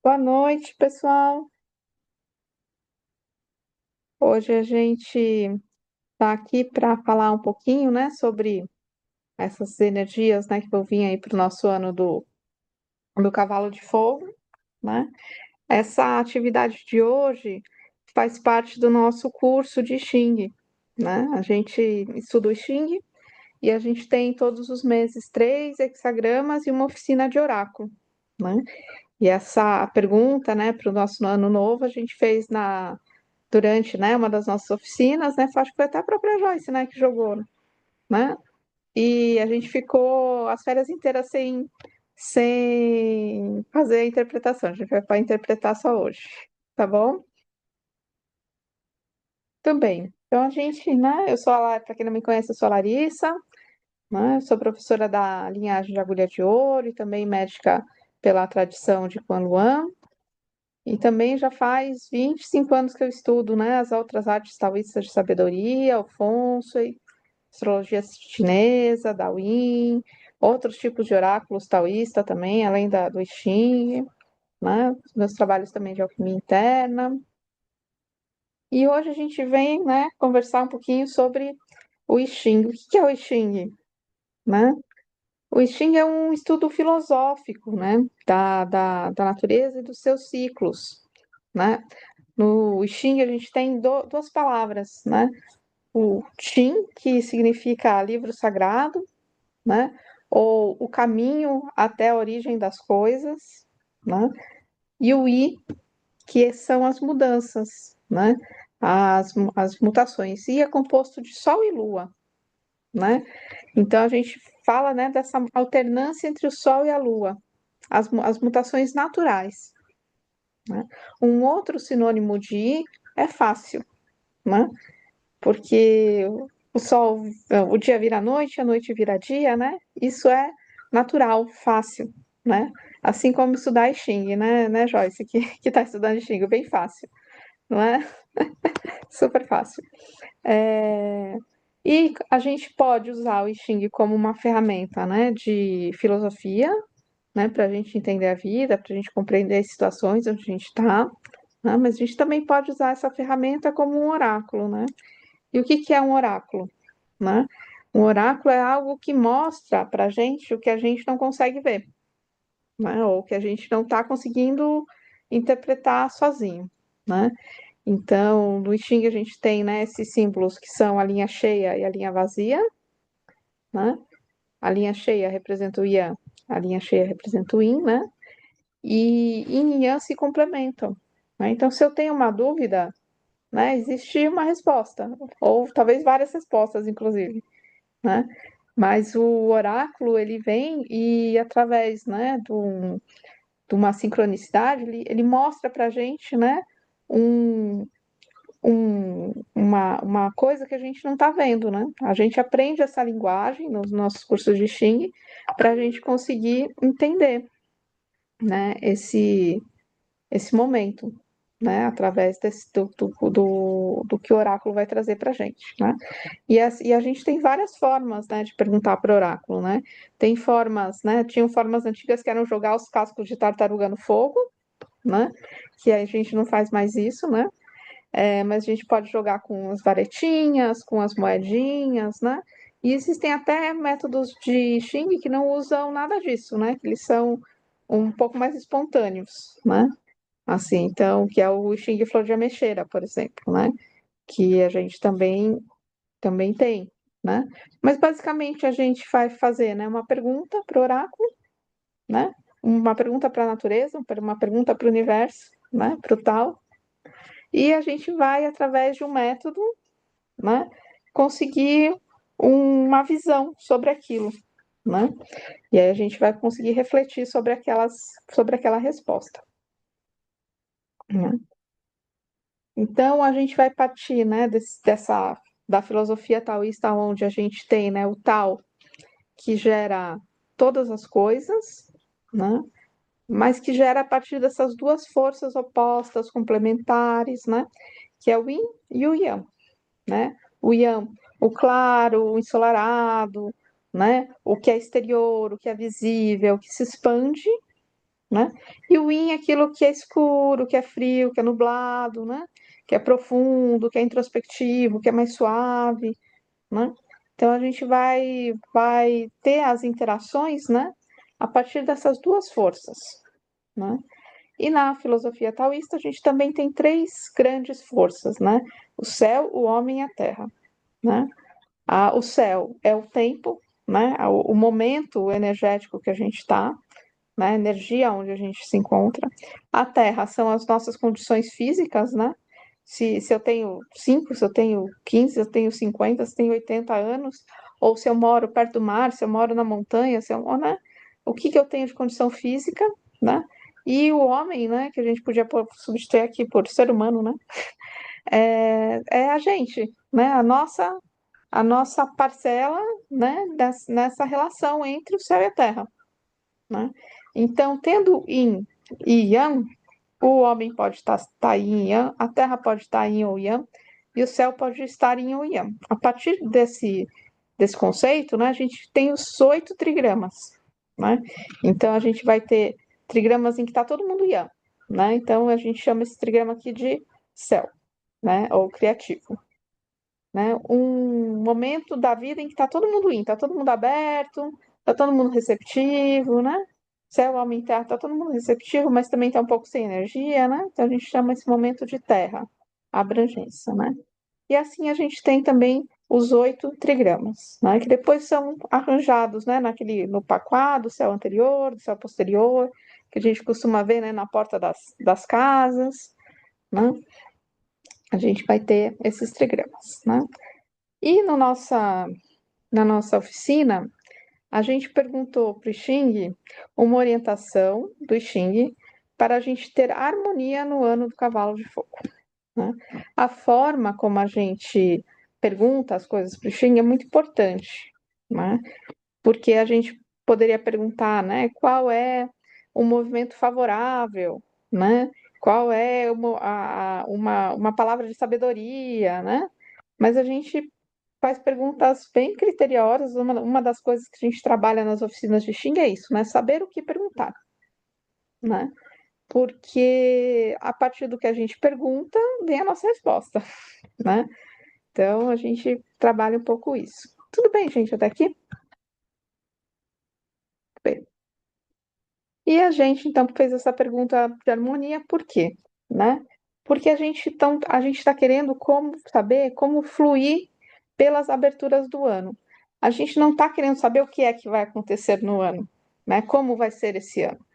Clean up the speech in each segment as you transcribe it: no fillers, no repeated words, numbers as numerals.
Boa noite, pessoal. Hoje a gente está aqui para falar um pouquinho, né, sobre essas energias, né, que vão vir aí para o nosso ano do Cavalo de Fogo, né? Essa atividade de hoje faz parte do nosso curso de Xing, né? A gente estuda o Xing e a gente tem todos os meses 3 hexagramas e uma oficina de oráculo, né? E essa pergunta, né, para o nosso ano novo, a gente fez durante, né, uma das nossas oficinas, né? Acho que foi até a própria Joyce, né, que jogou, né? E a gente ficou as férias inteiras sem fazer a interpretação. A gente vai para interpretar só hoje, tá bom? Também. Então a gente, né? Para quem não me conhece, eu sou a Larissa, né? Eu sou professora da linhagem de Agulha de Ouro e também médica pela tradição de Quan Luan. E também já faz 25 anos que eu estudo, né, as outras artes taoístas de sabedoria, o Feng Shui, astrologia chinesa, Daoyin, outros tipos de oráculos taoísta também, além do I Ching, né? Os meus trabalhos também de alquimia interna. E hoje a gente vem, né, conversar um pouquinho sobre o I Ching. O que é o I Ching, né? O I Ching é um estudo filosófico, né, da natureza e dos seus ciclos, né? No I Ching a gente tem duas palavras, né? O Qin, que significa livro sagrado, né? Ou o caminho até a origem das coisas, né? E o I, que são as mudanças, né? As mutações. I é composto de Sol e Lua, né? Então a gente fala, né, dessa alternância entre o Sol e a Lua, as mutações naturais, né? Um outro sinônimo de I é fácil, né? Porque o sol, o dia vira noite, a noite vira dia, né? Isso é natural, fácil, né? Assim como estudar I Ching, né, Joyce, que está estudando I Ching, bem fácil, não é? Super fácil. E a gente pode usar o I Ching como uma ferramenta, né, de filosofia, né, para a gente entender a vida, para a gente compreender as situações onde a gente está, né? Mas a gente também pode usar essa ferramenta como um oráculo, né? E o que que é um oráculo? Né? Um oráculo é algo que mostra para a gente o que a gente não consegue ver, né? Ou que a gente não está conseguindo interpretar sozinho, né? Então, no I Ching a gente tem, né, esses símbolos que são a linha cheia e a linha vazia, né? A linha cheia representa o Yang, a linha cheia representa o Yin, né? E Yin e Yang se complementam, né? Então, se eu tenho uma dúvida, né, existe uma resposta, ou talvez várias respostas, inclusive, né? Mas o oráculo, ele vem e através, né, de uma sincronicidade, ele mostra para a gente, né, um, uma coisa que a gente não está vendo, né? A gente aprende essa linguagem nos nossos cursos de Xing para a gente conseguir entender, né, esse momento, né, através do que o oráculo vai trazer para a gente, né? E a gente tem várias formas, né, de perguntar para o oráculo, né? Tem formas, né? Tinham formas antigas que eram jogar os cascos de tartaruga no fogo, né? Que a gente não faz mais isso, né? Mas a gente pode jogar com as varetinhas, com as moedinhas, né? E existem até métodos de Xing que não usam nada disso, né? Que eles são um pouco mais espontâneos, né? Assim, então, que é o Xing Flor de Ameixeira, por exemplo, né? Que a gente também tem, né? Mas basicamente a gente vai fazer, né, uma pergunta para o oráculo, né? Uma pergunta para a natureza, uma pergunta para o universo, né? Para o tal. E a gente vai, através de um método, né, conseguir uma visão sobre aquilo, né? E aí a gente vai conseguir refletir sobre aquela resposta, né? Então a gente vai partir, né, da filosofia taoísta, onde a gente tem, né, o Tao que gera todas as coisas, né? Mas que gera a partir dessas duas forças opostas, complementares, né? Que é o Yin e o Yang, né? O Yang, o claro, o ensolarado, né? O que é exterior, o que é visível, o que se expande, né? E o yin é aquilo que é escuro, que é frio, que é nublado, né? Que é profundo, que é introspectivo, que é mais suave, né? Então a gente vai ter as interações, né? A partir dessas duas forças, né? E na filosofia taoísta a gente também tem três grandes forças, né? O céu, o homem e a terra, né? O céu é o tempo, né? O momento energético que a gente está, né? A energia onde a gente se encontra. A terra são as nossas condições físicas, né? Se eu tenho 5, se eu tenho 15, se eu tenho 50, se eu tenho 80 anos, ou se eu moro perto do mar, se eu moro na montanha, se eu, né? O que que eu tenho de condição física, né? E o homem, né, que a gente podia substituir aqui por ser humano, né, é a gente, né, a nossa parcela, né, nessa relação entre o céu e a terra, né? Então, tendo yin e yang, o homem pode estar em Yang, a terra pode estar em ou Yang, e o céu pode estar em ou Yang. A partir desse conceito, né, a gente tem os 8 trigramas, né? Então a gente vai ter trigramas em que está todo mundo Yang, né? Então a gente chama esse trigrama aqui de céu, né? Ou criativo, né? Um momento da vida em que está todo mundo Yin, está todo mundo aberto, está todo mundo receptivo, né? Céu, homem, terra, está todo mundo receptivo, mas também está um pouco sem energia, né? Então a gente chama esse momento de terra, abrangência, né? E assim a gente tem também os 8 trigramas, né? Que depois são arranjados, né? No paquá do céu anterior, do céu posterior, que a gente costuma ver, né? Na porta das casas, né? A gente vai ter esses trigramas, né? E na nossa oficina, a gente perguntou para o Xing uma orientação do Xing para a gente ter harmonia no ano do cavalo de fogo, né? A forma como a gente pergunta as coisas para o Xing é muito importante, né? Porque a gente poderia perguntar, né, qual é o movimento favorável, né? Qual é uma palavra de sabedoria, né? Mas a gente faz perguntas bem criteriosas. Uma das coisas que a gente trabalha nas oficinas de Xing é isso, né? Saber o que perguntar, né? Porque a partir do que a gente pergunta, vem a nossa resposta, né? Então a gente trabalha um pouco isso. Tudo bem, gente, até aqui? Bem. E a gente então fez essa pergunta de harmonia, por quê? Né? Porque a gente está querendo saber como fluir pelas aberturas do ano. A gente não está querendo saber o que é que vai acontecer no ano, né? Como vai ser esse ano,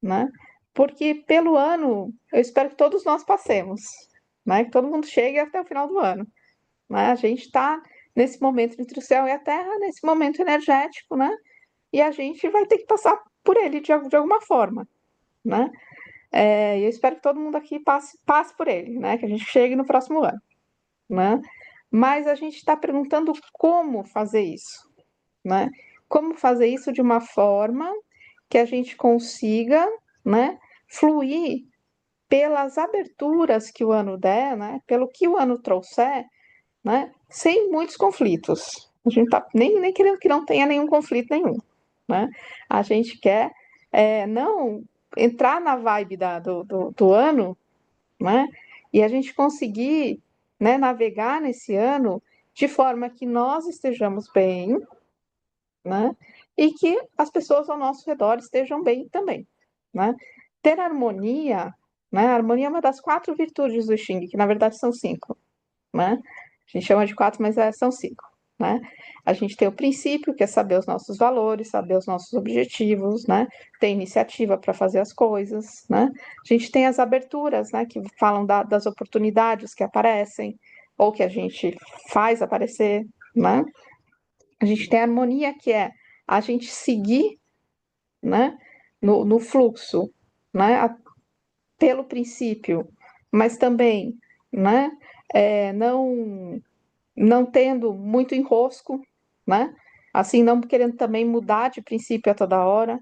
né? Porque pelo ano, eu espero que todos nós passemos, né? Que todo mundo chegue até o final do ano, né? A gente está nesse momento entre o céu e a terra, nesse momento energético, né? E a gente vai ter que passar por ele de alguma forma, né? Eu espero que todo mundo aqui passe por ele, né? Que a gente chegue no próximo ano, né? Mas a gente está perguntando como fazer isso, né? Como fazer isso de uma forma que a gente consiga, né, fluir pelas aberturas que o ano der, né? Pelo que o ano trouxer, né? Sem muitos conflitos. A gente tá nem querendo que não tenha nenhum conflito nenhum, né? A gente quer não entrar na vibe do ano, né? E a gente conseguir, né, navegar nesse ano de forma que nós estejamos bem, né? E que as pessoas ao nosso redor estejam bem também, né? Ter harmonia, né? A harmonia é uma das 4 virtudes do Xing, que na verdade são 5, né? A gente chama de 4, mas são 5, né? A gente tem o princípio, que é saber os nossos valores, saber os nossos objetivos, né? Ter iniciativa para fazer as coisas, né? A gente tem as aberturas, né? Que falam das oportunidades que aparecem ou que a gente faz aparecer, né? A gente tem a harmonia, que é a gente seguir, né? No fluxo, né? Pelo princípio, mas também, né? Não tendo muito enrosco, né? Assim, não querendo também mudar de princípio a toda hora,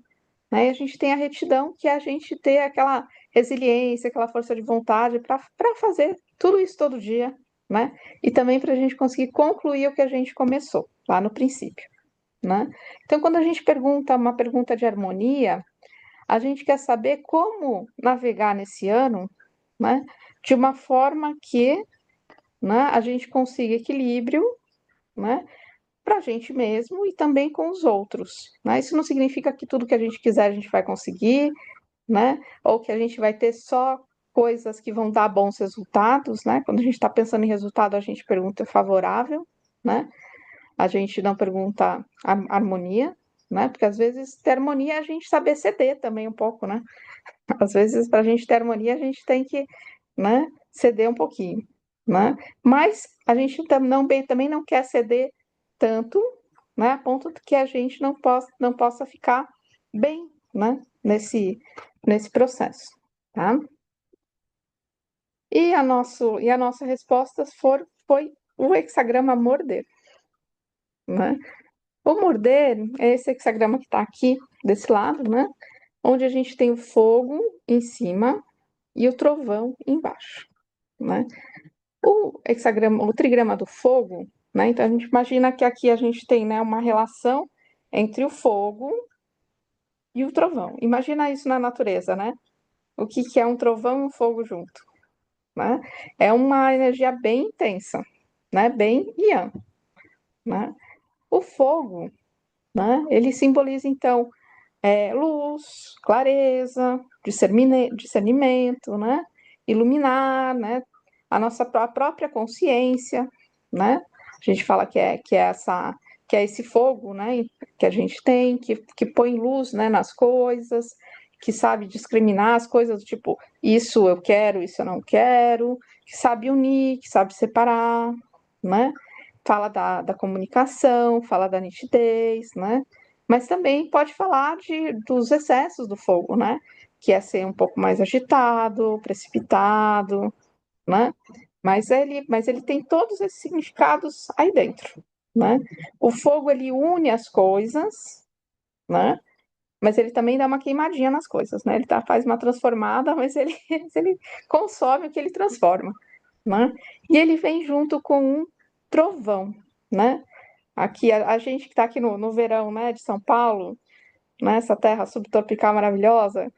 né? E a gente tem a retidão, que é a gente ter aquela resiliência, aquela força de vontade para fazer tudo isso todo dia, né? E também para a gente conseguir concluir o que a gente começou lá no princípio, né? Então, quando a gente pergunta uma pergunta de harmonia, a gente quer saber como navegar nesse ano, né, de uma forma que, né, a gente consiga equilíbrio, né, para a gente mesmo e também com os outros, né? Isso não significa que tudo que a gente quiser a gente vai conseguir, né? Ou que a gente vai ter só coisas que vão dar bons resultados, né? Quando a gente está pensando em resultado, a gente pergunta favorável, né? A gente não pergunta harmonia, né? Porque às vezes ter harmonia é a gente saber ceder também um pouco, né? Às vezes, para a gente ter harmonia, a gente tem que, né, ceder um pouquinho, né? Mas a gente também não quer ceder tanto, né, a ponto de que a gente não possa ficar bem, né, nesse processo, tá? E a nossa resposta foi o hexagrama morder, né? O morder é esse hexagrama que está aqui, desse lado, né? Onde a gente tem o fogo em cima e o trovão embaixo, né? O trigrama do fogo, né? Então a gente imagina que aqui a gente tem, né, uma relação entre o fogo e o trovão. Imagina isso na natureza, né? O que que é um trovão e um fogo junto, né? É uma energia bem intensa, né? Bem yang, né? O fogo, né? Ele simboliza então luz, clareza, discernimento, né? Iluminar, né? A própria consciência, né? A gente fala que é esse fogo, né? Que a gente tem, que põe luz, né? Nas coisas, que sabe discriminar as coisas, tipo, isso eu quero, isso eu não quero, que sabe unir, que sabe separar, né? Fala da comunicação, fala da nitidez, né? Mas também pode falar dos excessos do fogo, né? Que é ser um pouco mais agitado, precipitado, né? Mas ele tem todos esses significados aí dentro, né? O fogo, ele une as coisas, né? Mas ele também dá uma queimadinha nas coisas, né? Faz uma transformada, mas ele consome o que ele transforma, né? E ele vem junto com um trovão, né? Aqui, a gente que está aqui no verão, né, de São Paulo, nessa terra subtropical maravilhosa,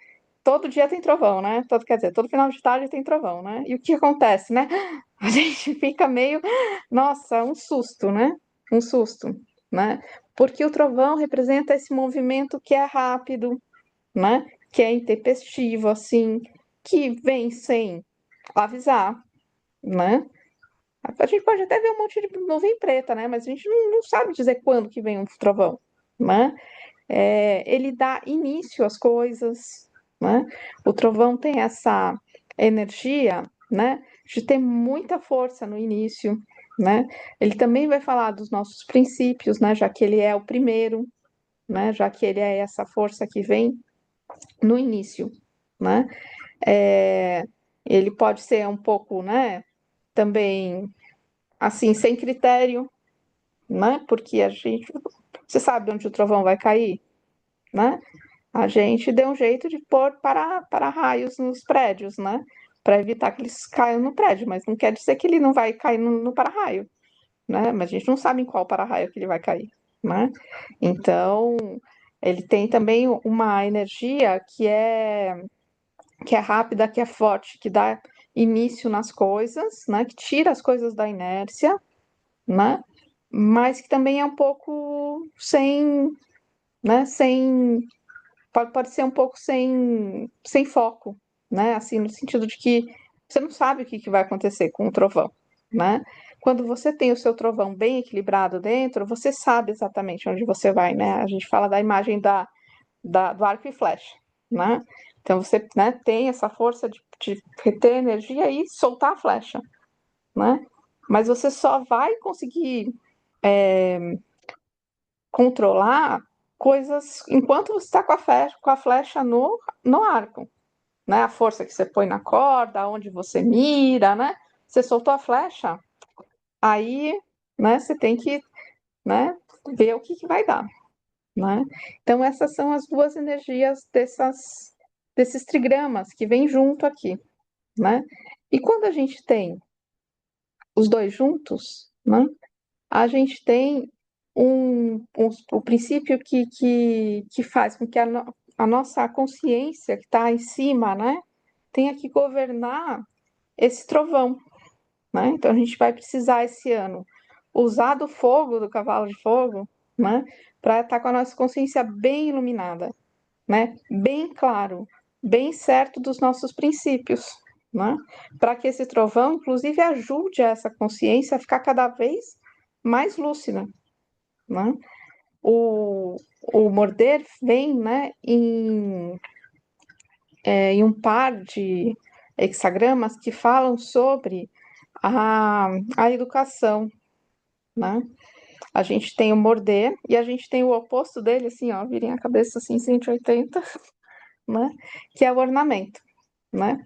todo dia tem trovão, né? Quer dizer, todo final de tarde tem trovão, né? E o que acontece, né? A gente fica meio, nossa, um susto, né? Um susto, né? Porque o trovão representa esse movimento que é rápido, né? Que é intempestivo, assim, que vem sem avisar, né? A gente pode até ver um monte de nuvem preta, né? Mas a gente não sabe dizer quando que vem um trovão, né? Ele dá início às coisas, né? O trovão tem essa energia, né, de ter muita força no início, né? Ele também vai falar dos nossos princípios, né, já que ele é o primeiro, né, já que ele é essa força que vem no início, né? É, ele pode ser um pouco, né, também assim, sem critério, né? Porque você sabe onde o trovão vai cair, né? A gente deu um jeito de pôr para raios nos prédios, né? Para evitar que eles caiam no prédio, mas não quer dizer que ele não vai cair no para-raio, né? Mas a gente não sabe em qual para-raio que ele vai cair, né? Então, ele tem também uma energia que é rápida, que é forte, que dá início nas coisas, né? Que tira as coisas da inércia, né? Mas que também é um pouco sem, né? Pode ser um pouco sem foco, né? Assim, no sentido de que você não sabe o que vai acontecer com o trovão, né? Quando você tem o seu trovão bem equilibrado dentro, você sabe exatamente onde você vai, né? A gente fala da imagem do arco e flecha, né? Então você, né, tem essa força de reter energia e soltar a flecha, né? Mas você só vai conseguir controlar coisas enquanto você está com a flecha no arco, né? A força que você põe na corda, onde você mira, né? Você soltou a flecha, aí, né? Você tem que, né? Ver o que vai dar, né? Então essas são as duas energias desses trigramas que vêm junto aqui, né? E quando a gente tem os dois juntos, né? A gente tem o princípio que faz com que a nossa consciência que está em cima, né, tenha que governar esse trovão, né? Então a gente vai precisar esse ano usar do fogo, do cavalo de fogo, né, para estar com a nossa consciência bem iluminada, né, bem claro, bem certo dos nossos princípios, né, para que esse trovão, inclusive, ajude essa consciência a ficar cada vez mais lúcida, né? O, o morder vem, né, em um par de hexagramas que falam sobre a educação, né? A gente tem o morder e a gente tem o oposto dele, assim, ó, virem a cabeça assim, 180, né? Que é o ornamento, né?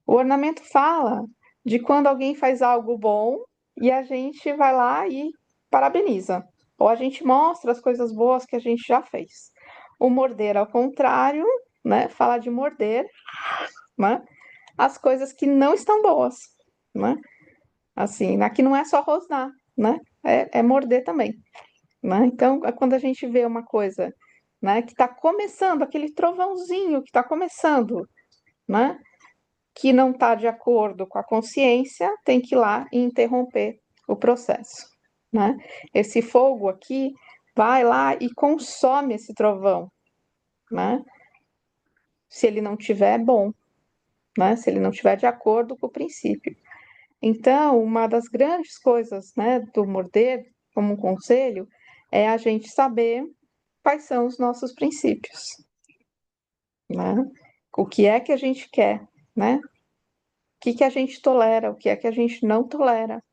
O ornamento fala de quando alguém faz algo bom e a gente vai lá e parabeniza. Ou a gente mostra as coisas boas que a gente já fez. O morder, ao contrário, né? Fala de morder, né? As coisas que não estão boas, né? Assim, aqui não é só rosnar, né? É morder também, né? Então, é quando a gente vê uma coisa, né, que está começando, aquele trovãozinho que está começando, né, que não está de acordo com a consciência, tem que ir lá e interromper o processo, né? Esse fogo aqui vai lá e consome esse trovão, né? Se ele não tiver bom, né? Se ele não tiver de acordo com o princípio. Então, uma das grandes coisas, né, do morder, como um conselho, é a gente saber quais são os nossos princípios, né? O que é que a gente quer, né? O que a gente tolera, o que é que a gente não tolera,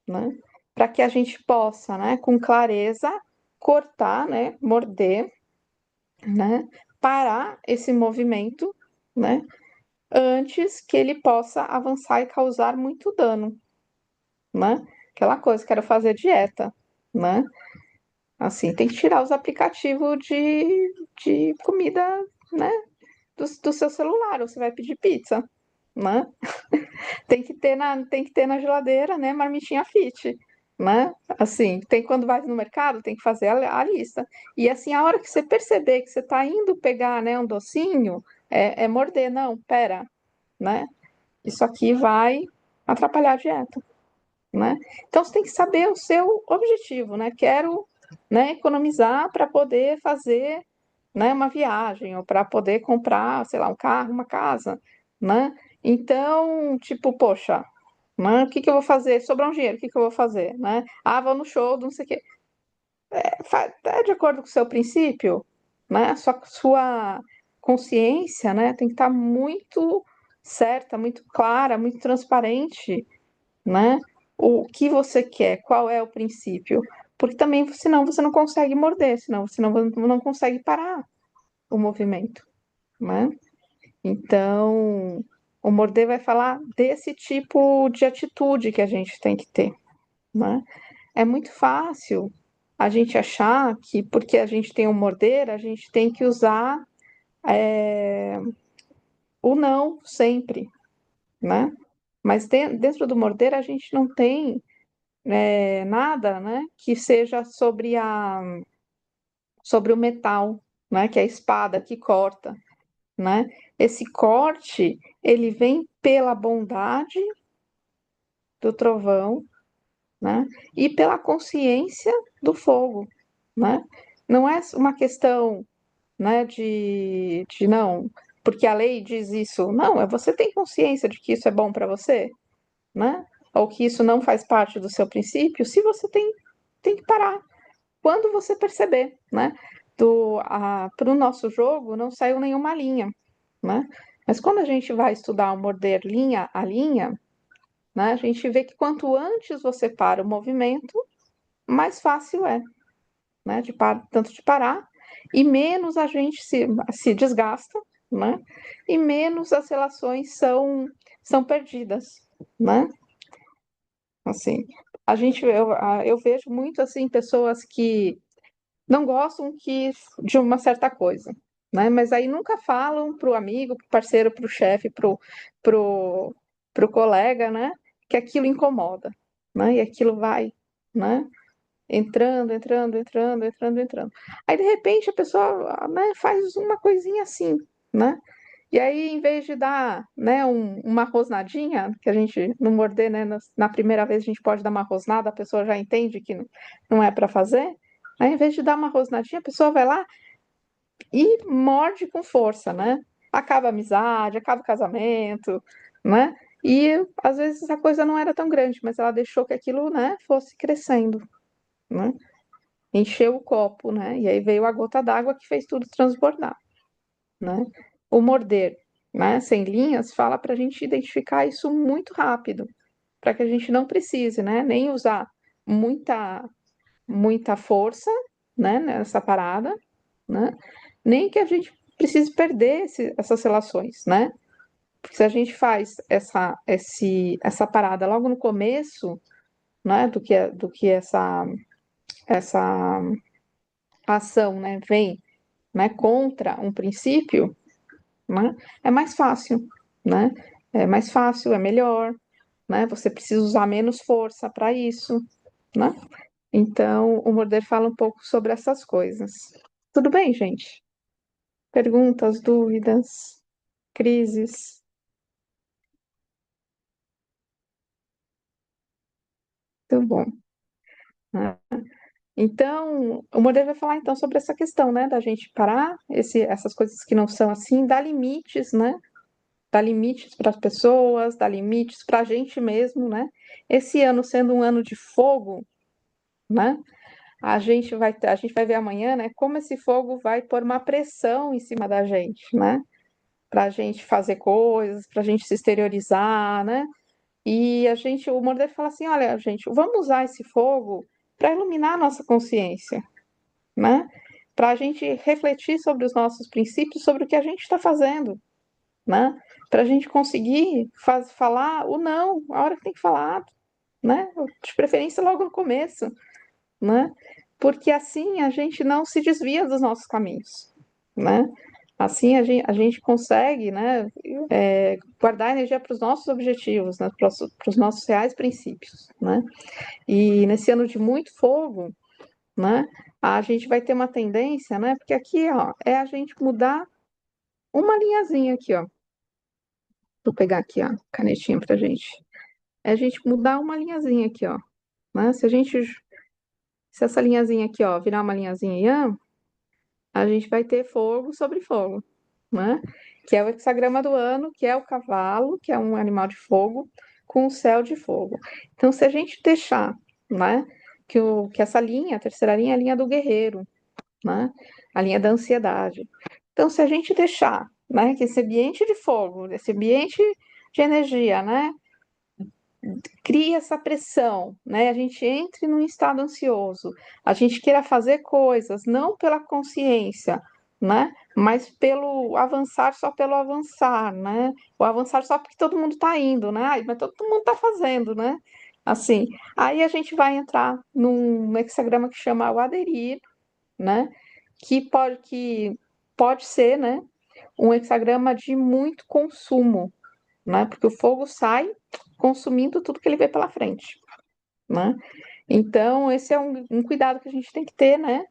né? Para que a gente possa, né, com clareza, cortar, né, morder, né, parar esse movimento, né, antes que ele possa avançar e causar muito dano, né? Aquela coisa, quero fazer dieta, né? Assim, tem que tirar os aplicativos de comida, né, do seu celular, ou você vai pedir pizza, né? Tem que ter na geladeira, né, marmitinha fit, né? Assim, tem quando vai no mercado, tem que fazer a lista. E assim, a hora que você perceber que você está indo pegar, né, um docinho, é morder, não, pera, né? Isso aqui vai atrapalhar a dieta, né? Então você tem que saber o seu objetivo, né? Quero, né, economizar para poder fazer, né, uma viagem ou para poder comprar, sei lá, um carro, uma casa, né? Então, tipo, poxa, né, o que que eu vou fazer? Sobrar um dinheiro, o que que eu vou fazer, né? Ah, vou no show, não sei o quê. É de acordo com o seu princípio, né? A sua consciência, né, tem que estar muito certa, muito clara, muito transparente, né? O que você quer, qual é o princípio. Porque também, senão você não consegue morder, senão você não consegue parar o movimento, né? Então, o morder vai falar desse tipo de atitude que a gente tem que ter, né? É muito fácil a gente achar que porque a gente tem um morder, a gente tem que usar o não sempre, né? Mas dentro do morder a gente não tem nada, né, que seja sobre o metal, né, que é a espada que corta, né? Esse corte, ele vem pela bondade do trovão, né? E pela consciência do fogo, né? Não é uma questão, né, de não, porque a lei diz isso. Não, é você tem consciência de que isso é bom para você, né? Ou que isso não faz parte do seu princípio. Se você tem que parar quando você perceber, né? Para o nosso jogo não saiu nenhuma linha, né? Mas quando a gente vai estudar o morder linha a linha, né, a gente vê que quanto antes você para o movimento, mais fácil é, né? Tanto de parar, e menos a gente se desgasta, né? E menos as relações são perdidas, né? Assim, eu vejo muito assim pessoas que não gostam de uma certa coisa, né? Mas aí nunca falam para o amigo, para o parceiro, para o chefe, pro, pro colega, né? Que aquilo incomoda, né? E aquilo vai, né? entrando, entrando, entrando, entrando, entrando. Aí, de repente, a pessoa, né, faz uma coisinha assim, né? E aí, em vez de dar, né, uma rosnadinha, que a gente não morder, né, na primeira vez a gente pode dar uma rosnada, a pessoa já entende que não é para fazer. Aí, em vez de dar uma rosnadinha, a pessoa vai lá e morde com força, né? Acaba a amizade, acaba o casamento, né? E às vezes a coisa não era tão grande, mas ela deixou que aquilo, né, fosse crescendo, né? Encheu o copo, né? E aí veio a gota d'água que fez tudo transbordar, né? O morder, né, sem linhas, fala para a gente identificar isso muito rápido, para que a gente não precise, né, nem usar muita, muita força, né, nessa parada, né? Nem que a gente precise perder essas relações, né? Porque se a gente faz essa parada logo no começo, né, do que essa ação, né, vem, né, contra um princípio, né, é mais fácil, né? É mais fácil, é melhor, né? Você precisa usar menos força para isso, né? Então, o Morder fala um pouco sobre essas coisas. Tudo bem, gente? Perguntas, dúvidas, crises? Tudo bom, né? Então, o Morder vai falar então sobre essa questão, né, da gente parar essas coisas que não são assim, dar limites, né? Dar limites para as pessoas, dar limites para a gente mesmo, né? Esse ano sendo um ano de fogo, né? A gente vai ver amanhã, né, como esse fogo vai pôr uma pressão em cima da gente, né? Para a gente fazer coisas, para a gente se exteriorizar, né? E o Mordecai fala assim: olha, gente, vamos usar esse fogo para iluminar a nossa consciência, né? Para a gente refletir sobre os nossos princípios, sobre o que a gente está fazendo, né? Para a gente conseguir falar o não, a hora que tem que falar, né? De preferência logo no começo, né? Porque assim a gente não se desvia dos nossos caminhos, né? Assim a gente consegue, né, guardar energia para os nossos objetivos, né, para os nossos reais princípios, né? E nesse ano de muito fogo, né, a gente vai ter uma tendência, né? Porque aqui, ó, é a gente mudar uma linhazinha aqui, ó. Vou pegar aqui a canetinha pra gente. É a gente mudar uma linhazinha aqui, ó. Né? Se essa linhazinha aqui, ó, virar uma linhazinha Yan, a gente vai ter fogo sobre fogo, né? Que é o hexagrama do ano, que é o cavalo, que é um animal de fogo, com o céu de fogo. Então, se a gente deixar, né, que essa linha, a terceira linha, é a linha do guerreiro, né? A linha da ansiedade. Então, se a gente deixar, né, que esse ambiente de fogo, esse ambiente de energia, né, cria essa pressão, né? A gente entre num estado ansioso, a gente queira fazer coisas não pela consciência, né? Mas pelo avançar só pelo avançar, né? O avançar só porque todo mundo está indo, né? Ai, mas todo mundo está fazendo, né? Assim, aí a gente vai entrar num hexagrama que chama o aderir, né? Que pode ser, né? Um hexagrama de muito consumo, né? Porque o fogo sai consumindo tudo que ele vê pela frente, né? Então, esse é um cuidado que a gente tem que ter, né?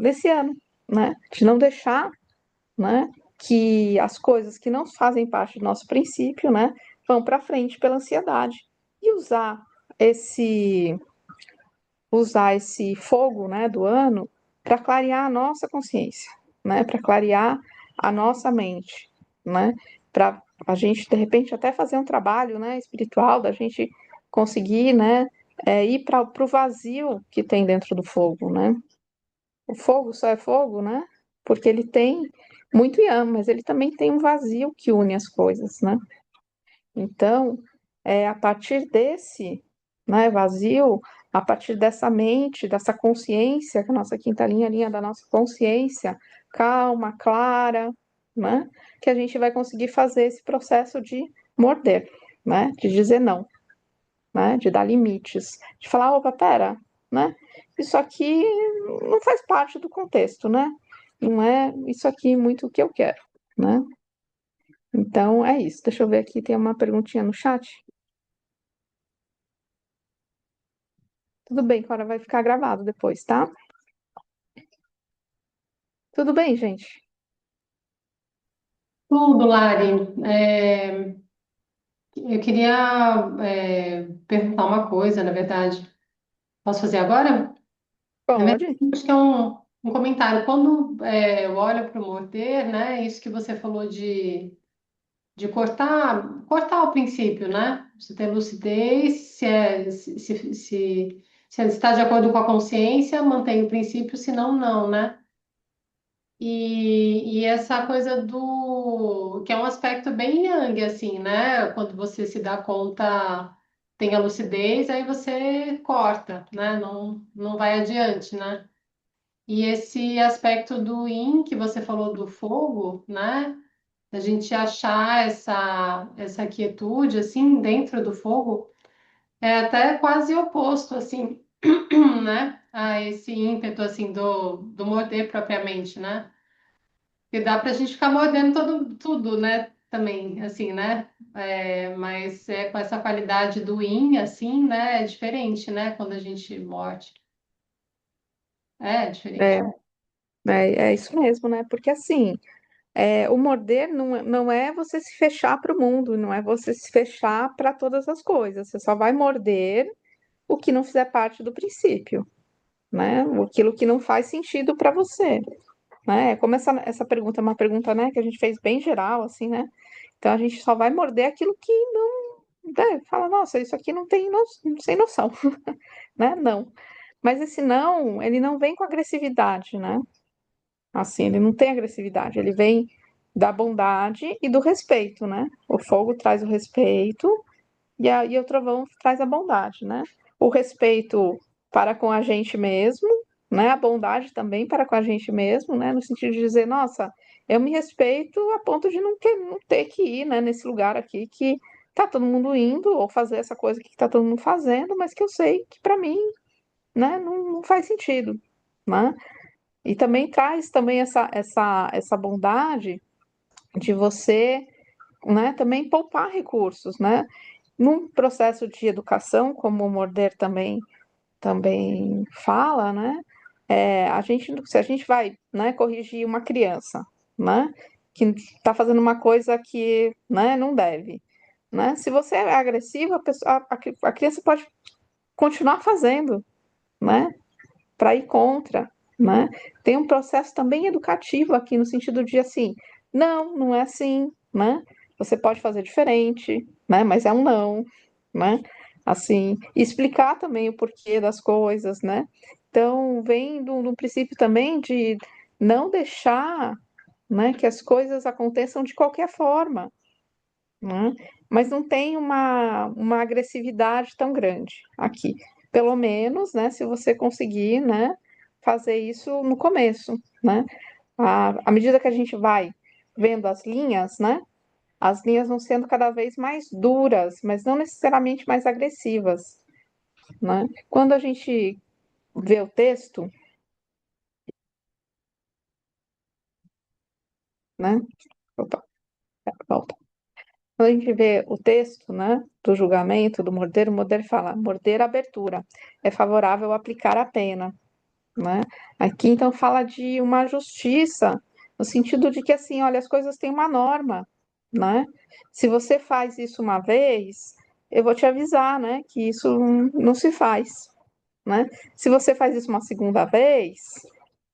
Nesse ano, né? De não deixar, né? Que as coisas que não fazem parte do nosso princípio, né? Vão para frente pela ansiedade. E esse, usar esse fogo, né? Do ano para clarear a nossa consciência, né? Para clarear a nossa mente, né? Para a gente, de repente, até fazer um trabalho, né, espiritual, da gente conseguir, né, ir para o vazio que tem dentro do fogo, né? O fogo só é fogo, né? Porque ele tem muito yang, mas ele também tem um vazio que une as coisas, né? Então, a partir desse, né, vazio, a partir dessa mente, dessa consciência, que é a nossa quinta linha, a linha da nossa consciência, calma, clara, né, que a gente vai conseguir fazer esse processo de morder, né, de dizer não, né, de dar limites, de falar, opa, pera, né, isso aqui não faz parte do contexto, né, não é isso aqui muito o que eu quero, né. Então é isso. Deixa eu ver aqui, tem uma perguntinha no chat. Tudo bem, Cora, vai ficar gravado depois, tá? Tudo bem, gente? Tudo, Lari. Eu queria perguntar uma coisa, na verdade. Posso fazer agora? Na verdade, Pode. acho que é um comentário. Quando eu olho para o morder, né? Isso que você falou de cortar o princípio, né? Você ter lucidez, se está de acordo com a consciência, mantém o princípio, se não, não, né? E essa coisa do que é um aspecto bem yang, assim, né? Quando você se dá conta, tem a lucidez, aí você corta, né? Não vai adiante, né? E esse aspecto do yin que você falou do fogo, né? A gente achar essa quietude, assim, dentro do fogo, é até quase oposto, assim, né? A esse ímpeto, assim, do morder propriamente, né? E dá pra gente ficar mordendo tudo, né? Também, assim, né? Mas com essa qualidade do in, assim, né? É diferente, né? Quando a gente morde. É É, diferente. é isso mesmo, né? Porque assim, o morder não é você se fechar para o mundo, não é você se fechar para todas as coisas. Você só vai morder o que não fizer parte do princípio, né? Aquilo que não faz sentido para você, né? Como essa pergunta é uma pergunta, né, que a gente fez bem geral, assim, né? Então a gente só vai morder aquilo que não, fala, nossa, isso aqui não tem sem noção, né? Não. Mas esse não, ele não vem com agressividade, né? Assim, ele não tem agressividade, ele vem da bondade e do respeito, né? O fogo traz o respeito e o trovão traz a bondade, né? O respeito para com a gente mesmo, né? A bondade também para com a gente mesmo, né? No sentido de dizer, nossa, eu me respeito a ponto de não ter que ir, né? Nesse lugar aqui que tá todo mundo indo ou fazer essa coisa que tá todo mundo fazendo, mas que eu sei que para mim, né? Não faz sentido, né? E também traz também essa bondade de você, né, também poupar recursos, né? Num processo de educação, como o Morder também fala, né? Se a gente vai, né, corrigir uma criança, né, que está fazendo uma coisa que, né, não deve, né? Se você é agressivo, a criança pode continuar fazendo, né? Para ir contra, né? Tem um processo também educativo aqui no sentido de assim, não é assim, né? Você pode fazer diferente, né? Mas é um não, né? Assim, e explicar também o porquê das coisas, né? Então, vem do princípio também de não deixar, né, que as coisas aconteçam de qualquer forma, né? Mas não tem uma agressividade tão grande aqui. Pelo menos, né, se você conseguir, né, fazer isso no começo, né? À medida que a gente vai vendo as linhas, né, as linhas vão sendo cada vez mais duras, mas não necessariamente mais agressivas, né? Quando a gente vê o texto, né? Opa, volta. Quando a gente vê o texto, né, do julgamento, do morder, o morder fala, morder a abertura, é favorável aplicar a pena, né? Aqui, então, fala de uma justiça, no sentido de que, assim, olha, as coisas têm uma norma, né? Se você faz isso uma vez, eu vou te avisar, né, que isso não se faz, né? Se você faz isso uma segunda vez,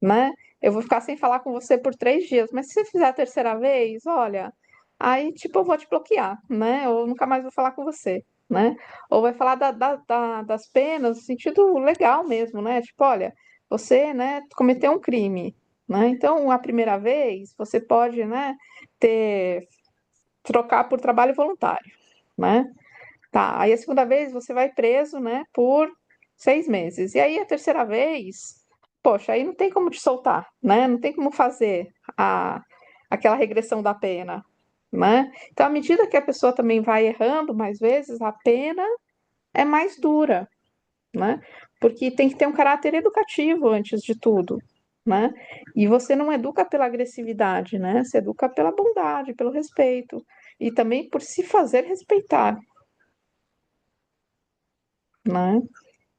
né? Eu vou ficar sem falar com você por 3 dias, mas se você fizer a terceira vez, olha, aí tipo eu vou te bloquear, né? Ou nunca mais vou falar com você, né? Ou vai falar das penas no sentido legal mesmo, né? Tipo, olha, você, né, cometeu um crime, né? Então, a primeira vez você pode, né, ter trocar por trabalho voluntário, né? Tá, aí a segunda vez você vai preso, né, por 6 meses. E aí a terceira vez, poxa, aí não tem como te soltar, né? Não tem como fazer aquela regressão da pena, né? Então, à medida que a pessoa também vai errando mais vezes, a pena é mais dura, né? Porque tem que ter um caráter educativo antes de tudo, né? E você não educa pela agressividade, né? Você educa pela bondade, pelo respeito e também por se fazer respeitar, né?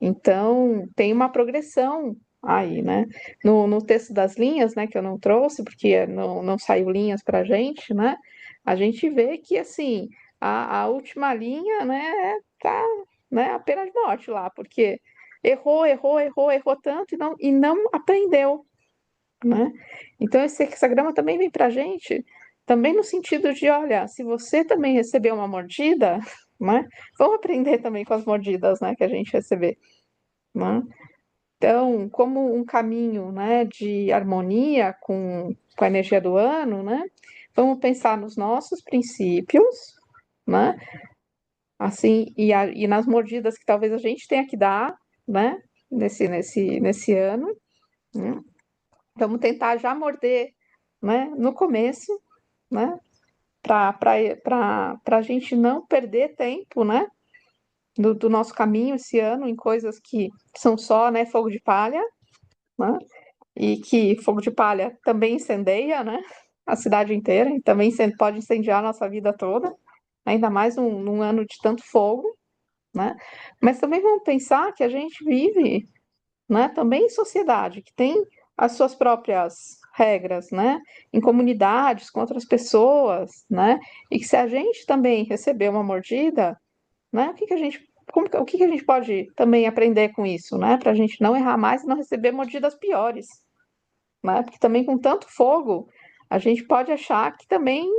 Então, tem uma progressão aí, né? No texto das linhas, né, que eu não trouxe, porque não saiu linhas para a gente, né? A gente vê que, assim, a última linha, né, tá, né, a pena de morte lá, porque errou tanto e não aprendeu, né? Então, esse hexagrama também vem para a gente, também no sentido de, olha, se você também recebeu uma mordida, né, vamos aprender também com as mordidas, né, que a gente receber, né? Então, como um caminho, né, de harmonia com a energia do ano, né, vamos pensar nos nossos princípios, né, assim, e nas mordidas que talvez a gente tenha que dar, né, nesse ano, né, vamos tentar já morder, né, no começo, né, para a gente não perder tempo, né, do nosso caminho esse ano em coisas que são só, né, fogo de palha, né, e que fogo de palha também incendeia, né, a cidade inteira, e também pode incendiar a nossa vida toda, ainda mais num ano de tanto fogo, né, mas também vamos pensar que a gente vive, né, também em sociedade, que tem as suas próprias regras, né, em comunidades com outras pessoas, né, e que se a gente também receber uma mordida, né, o que que a gente pode também aprender com isso, né, para a gente não errar mais e não receber mordidas piores, né, porque também com tanto fogo, a gente pode achar que também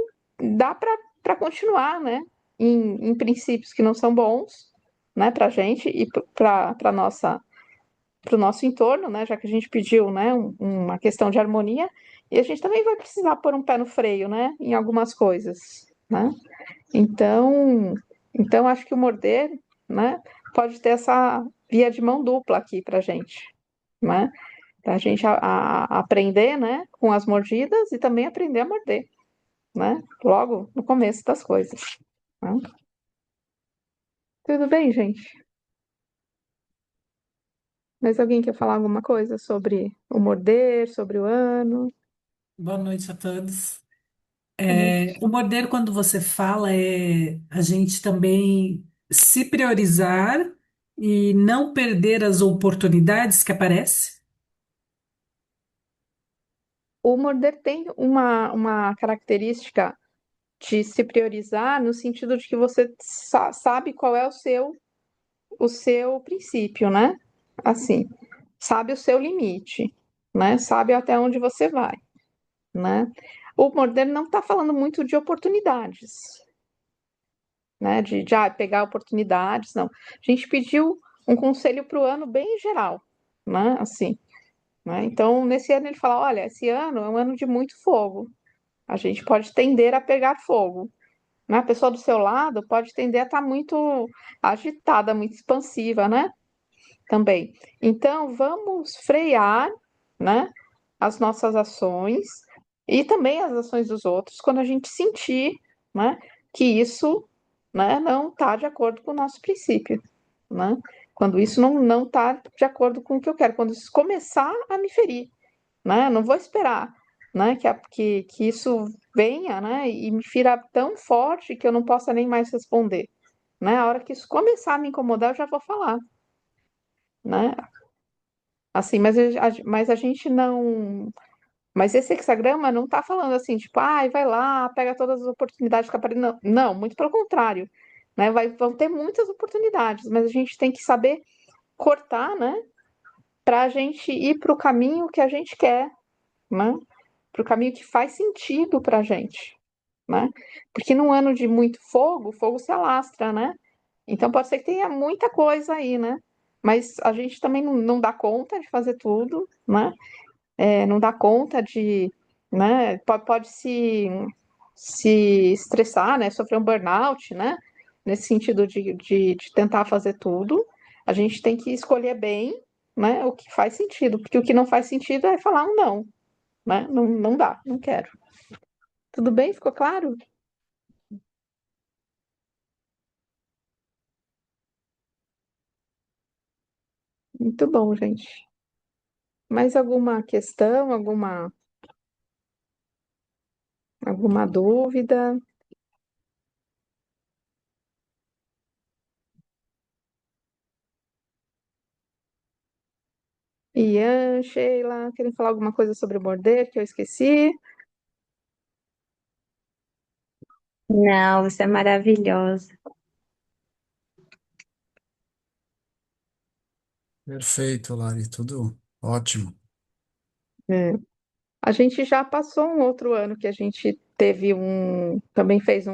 dá para continuar, né, em princípios que não são bons, né, para a gente e para o nosso entorno, né, já que a gente pediu, né, uma questão de harmonia, e a gente também vai precisar pôr um pé no freio, né, em algumas coisas, né? Então, então acho que o morder, né, pode ter essa via de mão dupla aqui para gente, né? Para a gente aprender, né, com as mordidas e também aprender a morder, né? Logo no começo das coisas, né? Tudo bem, gente? Mas alguém quer falar alguma coisa sobre o morder, sobre o ano? Boa noite a todos. Boa O noite. modelo, quando você fala, é a gente também se priorizar e não perder as oportunidades que aparecem. O morder tem uma característica de se priorizar no sentido de que você sabe qual é o seu princípio, né? Assim, sabe o seu limite, né? Sabe até onde você vai, né? O moderno não está falando muito de oportunidades, né? De pegar oportunidades, não. A gente pediu um conselho para o ano bem geral, né? Assim, né? Então, nesse ano ele fala, olha, esse ano é um ano de muito fogo. A gente pode tender a pegar fogo, né? A pessoa do seu lado pode tender a estar muito agitada, muito expansiva, né? Também. Então, vamos frear, né, as nossas ações e também as ações dos outros quando a gente sentir, né, que isso, né, não está de acordo com o nosso princípio, né? Quando isso não está de acordo com o que eu quero, quando isso começar a me ferir, né? Não vou esperar, né, que isso venha, né, e me fira tão forte que eu não possa nem mais responder, né? A hora que isso começar a me incomodar, eu já vou falar, né? Assim, mas a gente não. Mas esse hexagrama não está falando assim, tipo, ai, vai lá, pega todas as oportunidades que aparecem. Não, não, muito pelo contrário. Né? Vão ter muitas oportunidades, mas a gente tem que saber cortar, né? Para a gente ir para o caminho que a gente quer, né? Para o caminho que faz sentido para a gente, né? Porque num ano de muito fogo, o fogo se alastra, né? Então pode ser que tenha muita coisa aí, né? Mas a gente também não dá conta de fazer tudo, né? Não dá conta de, né? Pode se estressar, né? Sofrer um burnout, né? Nesse sentido de tentar fazer tudo. A gente tem que escolher bem, né? O que faz sentido, porque o que não faz sentido é falar um não, né? Não dá, não quero. Tudo bem? Ficou claro? Muito bom, gente. Mais alguma questão, alguma dúvida? Ian, Sheila, querem falar alguma coisa sobre o morder que eu esqueci? Não, você é maravilhosa. Perfeito, Lari, tudo ótimo. É. A gente já passou um outro ano que a gente também fez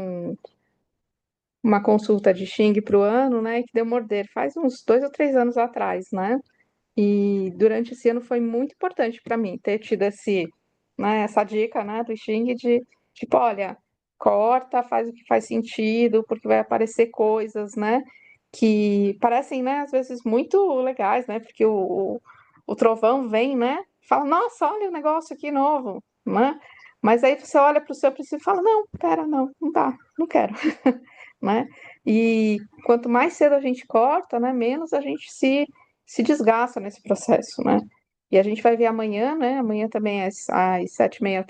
uma consulta de Xing para o ano, né? Que deu morder faz uns 2 ou 3 anos atrás, né? E durante esse ano foi muito importante para mim ter tido essa dica, né, do Xing de tipo, olha, corta, faz o que faz sentido, porque vai aparecer coisas, né, que parecem, né, às vezes muito legais, né, porque o trovão vem, né, fala, nossa, olha o negócio aqui novo, né, mas aí você olha para o seu princípio e fala, não, pera, não, não dá, não quero, né, e quanto mais cedo a gente corta, né, menos a gente se desgasta nesse processo, né? E a gente vai ver amanhã, né? Amanhã também às 7h30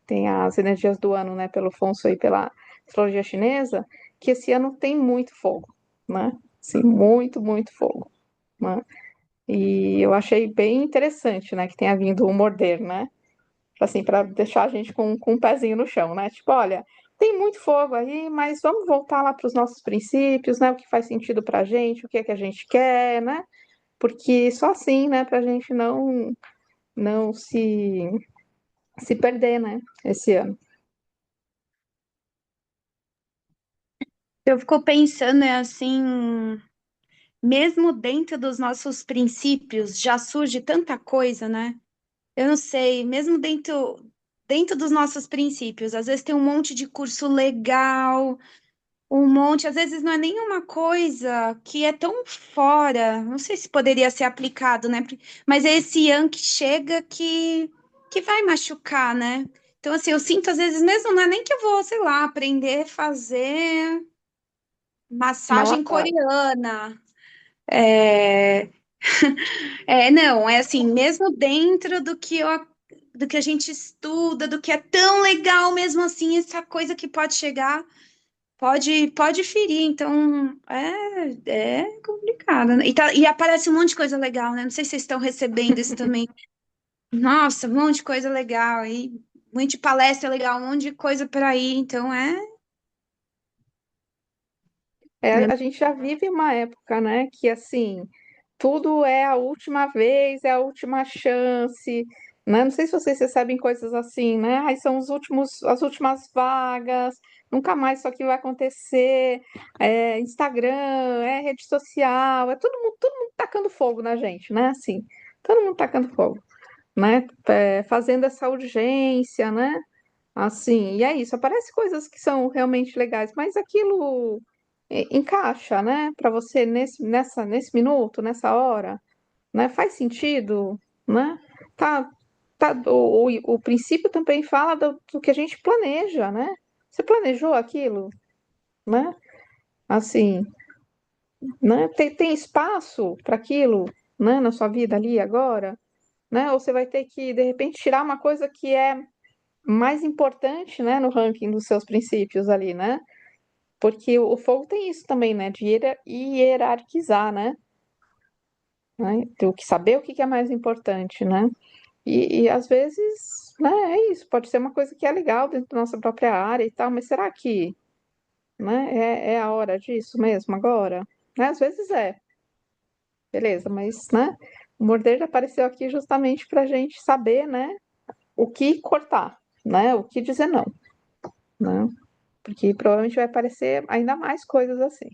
tem as energias do ano, né? Pelo Feng Shui e pela astrologia chinesa, que esse ano tem muito fogo, né? Sim, muito, muito fogo, né? E eu achei bem interessante, né? Que tenha vindo o morder, né? Assim, para deixar a gente com um pezinho no chão, né? Tipo, olha, tem muito fogo aí, mas vamos voltar lá para os nossos princípios, né? O que faz sentido para a gente, o que é que a gente quer, né? Porque só assim, né, para a gente não se perder, né, esse ano. Eu fico pensando, é assim, mesmo dentro dos nossos princípios, já surge tanta coisa, né? Eu não sei, mesmo dentro dos nossos princípios, às vezes tem um monte de curso legal, um monte, às vezes não é nenhuma coisa que é tão fora, não sei se poderia ser aplicado, né? Mas é esse yang que chega que vai machucar, né? Então, assim, eu sinto às vezes mesmo, não é nem que eu vou, sei lá, aprender a fazer massagem Malabar. coreana. É, não, é assim, mesmo dentro do que a gente estuda, do que é tão legal mesmo assim, essa coisa que pode chegar. Pode ferir, então é complicado, né? E aparece um monte de coisa legal, né? Não sei se vocês estão recebendo isso também. Nossa, um monte de coisa legal, e um monte de palestra legal, um monte de coisa para ir, então A gente já vive uma época, né, que assim, tudo é a última vez, é a última chance, né? Não sei se vocês recebem coisas assim, né? Ai, são as últimas vagas, nunca mais isso aqui vai acontecer. É Instagram, é rede social, é todo mundo tacando fogo na gente, né? Assim, todo mundo tacando fogo, né? Fazendo essa urgência, né? Assim, e é isso, aparece coisas que são realmente legais, mas aquilo encaixa, né, para você nesse minuto, nessa hora, né? Faz sentido, né? Tá, o princípio também fala do que a gente planeja, né? Você planejou aquilo, né? Assim, né? Tem espaço para aquilo, né, na sua vida ali agora, né? Ou você vai ter que, de repente, tirar uma coisa que é mais importante, né, no ranking dos seus princípios ali, né? Porque o fogo tem isso também, né, de hierarquizar, né? Tem que saber o que é mais importante, né? E às vezes, né, é isso, pode ser uma coisa que é legal dentro da nossa própria área e tal, mas será que, né, é a hora disso mesmo agora? Né? Às vezes é, beleza, mas, né, o morder apareceu aqui justamente para a gente saber, né, o que cortar, né, o que dizer não, né? Porque provavelmente vai aparecer ainda mais coisas assim,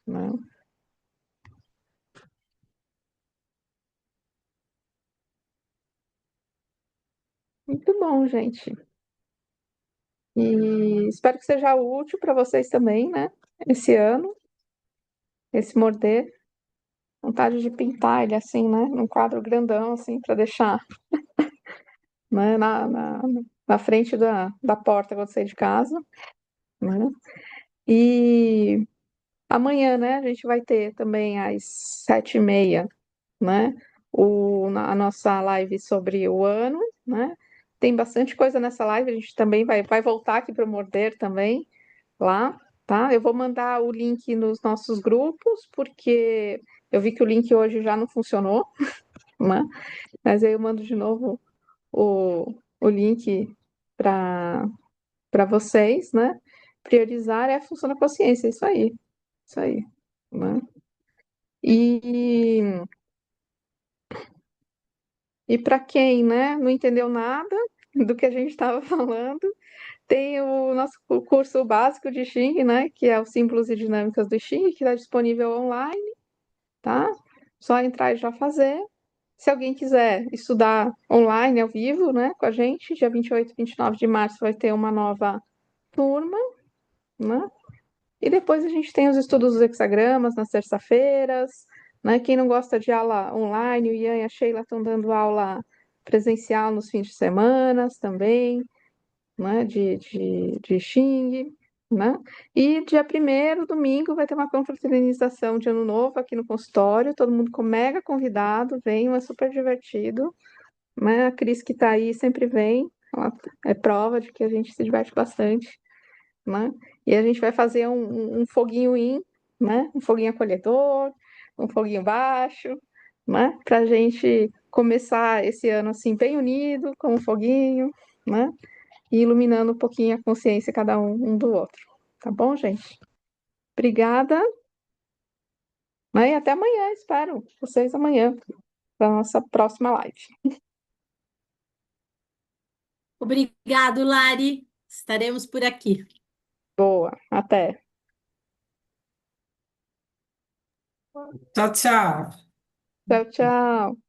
né? Muito bom, gente. E espero que seja útil para vocês também, né? Esse ano, esse morder. Vontade de pintar ele assim, né? Num quadro grandão, assim, para deixar, né? Na frente da porta quando sair de casa, né? E amanhã, né? A gente vai ter também às 7h30, né? A nossa live sobre o ano, né? Tem bastante coisa nessa live. A gente também vai voltar aqui para o Morder também, lá. tá? Eu vou mandar o link nos nossos grupos, porque eu vi que o link hoje já não funcionou, né? Mas aí eu mando de novo o link para vocês, né? Priorizar é a função da consciência, isso aí, né? E, e para quem, né, não entendeu nada do que a gente estava falando, tem o nosso curso básico de Xing, né, que é os símbolos e dinâmicas do Xing, que está disponível online, tá? Só entrar e já fazer. Se alguém quiser estudar online, ao vivo, né, com a gente, dia 28 e 29 de março vai ter uma nova turma, né? E depois a gente tem os estudos dos hexagramas nas terça-feiras, né? Quem não gosta de aula online, o Ian e a Sheila estão dando aula presencial nos fins de semana também, né? De Xing, né? E dia 1º, domingo, vai ter uma confraternização de Ano Novo aqui no consultório, todo mundo com mega convidado, venham, é super divertido, né? A Cris que está aí sempre vem, ela é prova de que a gente se diverte bastante, né? E a gente vai fazer um foguinho né? Um foguinho acolhedor, um foguinho baixo, né? Para a gente começar esse ano assim bem unido, com um foguinho, né? E iluminando um pouquinho a consciência cada um do outro. Tá bom, gente? Obrigada, né? E até amanhã, espero vocês amanhã para nossa próxima live. Obrigado, Lari. Estaremos por aqui. Boa, até. Tchau, tchau. Tchau, tchau.